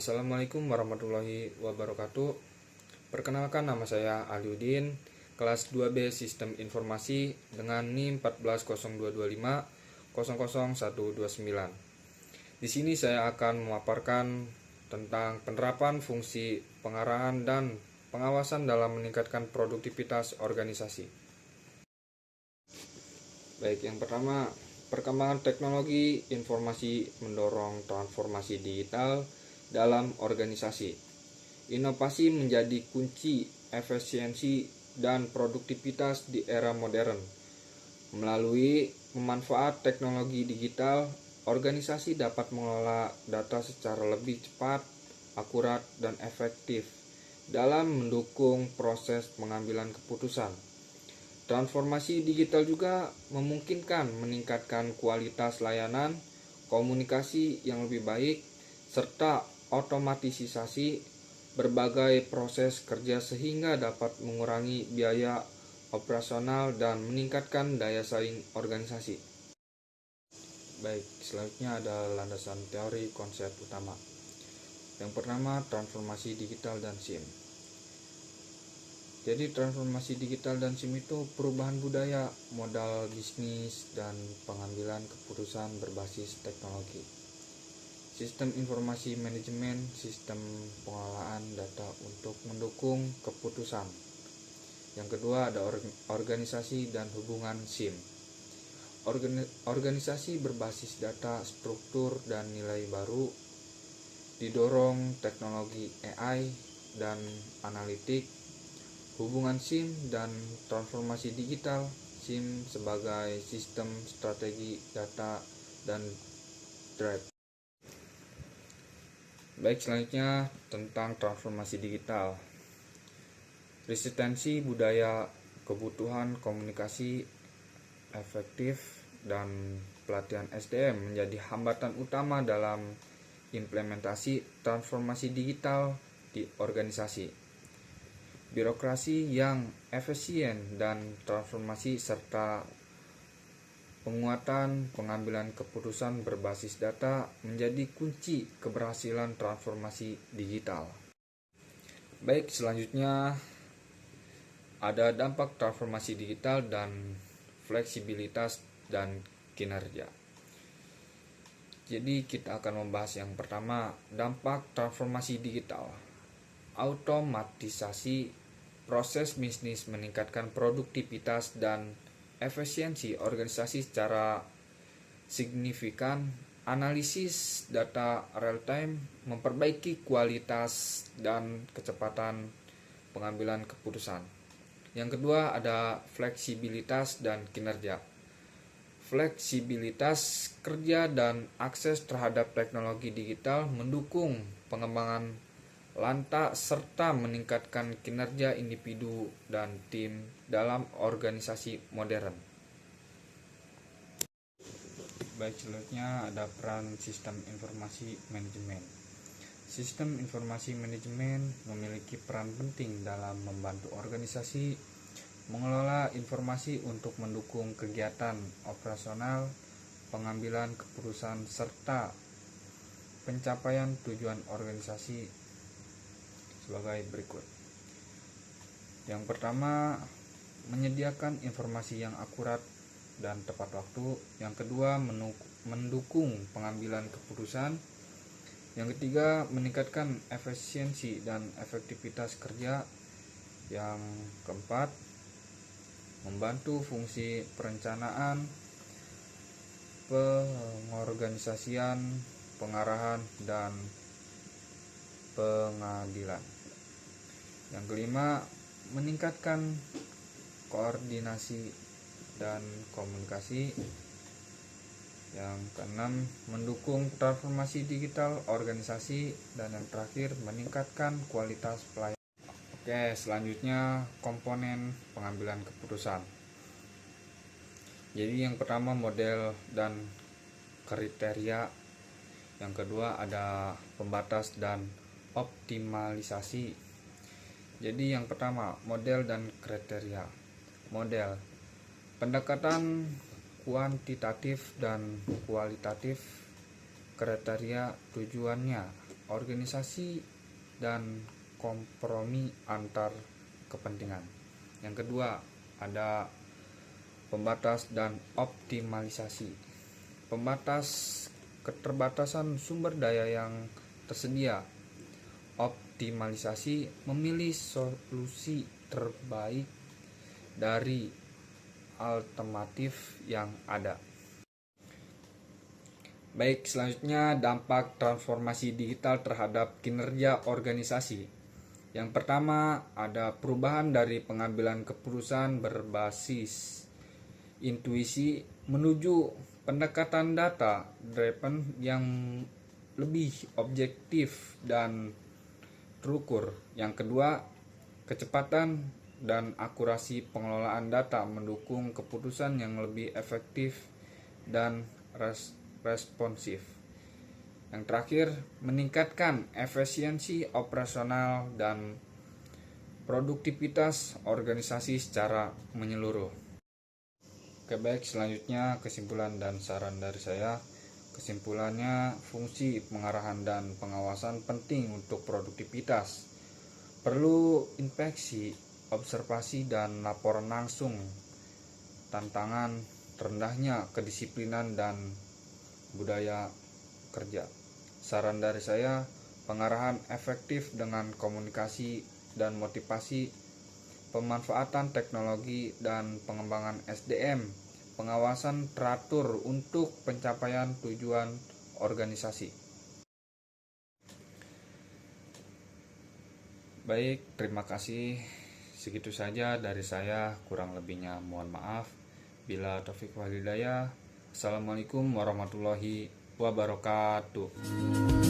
Assalamualaikum warahmatullahi wabarakatuh. Perkenalkan, nama saya Aliudin, kelas 2B Sistem Informasi dengan NIM 14022500129. Di sini saya akan memaparkan tentang penerapan fungsi pengarahan dan pengawasan dalam meningkatkan produktivitas organisasi. Baik, yang pertama, perkembangan teknologi informasi mendorong transformasi digital dalam organisasi. Inovasi menjadi kunci efisiensi dan produktivitas di era modern. Melalui pemanfaat teknologi digital, organisasi dapat mengelola data secara lebih cepat, akurat, dan efektif dalam mendukung proses pengambilan keputusan. Transformasi digital juga memungkinkan meningkatkan kualitas layanan, komunikasi yang lebih baik, serta otomatisasi berbagai proses kerja sehingga dapat mengurangi biaya operasional dan meningkatkan daya saing organisasi. Baik, selanjutnya ada landasan teori konsep utama. Yang pertama, transformasi digital dan SIM. Jadi transformasi digital dan SIM itu perubahan budaya, modal bisnis, dan pengambilan keputusan berbasis teknologi. Sistem informasi manajemen, sistem pengelolaan data untuk mendukung keputusan. Yang kedua ada organisasi dan hubungan SIM. Organisasi berbasis data, struktur, dan nilai baru didorong teknologi AI dan analitik. Hubungan SIM dan transformasi digital, SIM sebagai sistem strategi data dan drive. Baik, selanjutnya tentang transformasi digital. Resistensi budaya, kebutuhan komunikasi efektif, dan pelatihan SDM menjadi hambatan utama dalam implementasi transformasi digital di organisasi. Birokrasi yang efisien dan transformasi serta penguatan pengambilan keputusan berbasis data menjadi kunci keberhasilan transformasi digital. Baik, selanjutnya ada dampak transformasi digital dan fleksibilitas dan kinerja. Jadi kita akan membahas yang pertama, dampak transformasi digital. Automatisasi proses bisnis meningkatkan produktivitas dan efisiensi organisasi secara signifikan. Analisis data real time memperbaiki kualitas dan kecepatan pengambilan keputusan. Yang kedua ada fleksibilitas dan kinerja. Fleksibilitas kerja dan akses terhadap teknologi digital mendukung pengembangan lanta serta meningkatkan kinerja individu dan tim dalam organisasi modern. Baik, selanjutnya ada peran sistem informasi manajemen. Sistem informasi manajemen memiliki peran penting dalam membantu organisasi mengelola informasi untuk mendukung kegiatan operasional, pengambilan keputusan, serta pencapaian tujuan organisasi sebagai berikut. Yang pertama, menyediakan informasi yang akurat dan tepat waktu. Yang kedua, mendukung pengambilan keputusan. Yang ketiga, meningkatkan efisiensi dan efektivitas kerja. Yang keempat, membantu fungsi perencanaan, pengorganisasian, pengarahan, dan pengadilan. Yang kelima, meningkatkan koordinasi dan komunikasi. Yang keenam, mendukung transformasi digital organisasi. Dan yang terakhir, meningkatkan kualitas pelayanan. Oke, selanjutnya komponen pengambilan keputusan. Jadi yang pertama model dan kriteria. Yang kedua ada pembatas dan optimalisasi. Jadi yang pertama model dan kriteria. Model, pendekatan kuantitatif dan kualitatif. Kriteria, tujuannya organisasi dan kompromi antar kepentingan. Yang kedua, ada pembatas dan optimalisasi. Pembatas keterbatasan sumber daya yang tersedia. Optimalisasi memilih solusi terbaik dari alternatif yang ada. Baik, selanjutnya dampak transformasi digital terhadap kinerja organisasi. Yang pertama, ada perubahan dari pengambilan keputusan berbasis intuisi menuju pendekatan data driven yang lebih objektif dan terukur. Yang kedua, kecepatan dan akurasi pengelolaan data mendukung keputusan yang lebih efektif dan responsif. Yang terakhir, meningkatkan efisiensi operasional dan produktivitas organisasi secara menyeluruh. Oke, baik, selanjutnya kesimpulan dan saran dari saya. Kesimpulannya, fungsi pengarahan dan pengawasan penting untuk produktivitas. Perlu inspeksi, observasi, dan laporan langsung. Tantangan rendahnya kedisiplinan dan budaya kerja. Saran dari saya, pengarahan efektif dengan komunikasi dan motivasi, pemanfaatan teknologi dan pengembangan SDM, pengawasan teratur untuk pencapaian tujuan organisasi. Baik, terima kasih. Segitu saja dari saya, kurang lebihnya mohon maaf. Bila taufik wal hidayah. Assalamualaikum warahmatullahi wabarakatuh.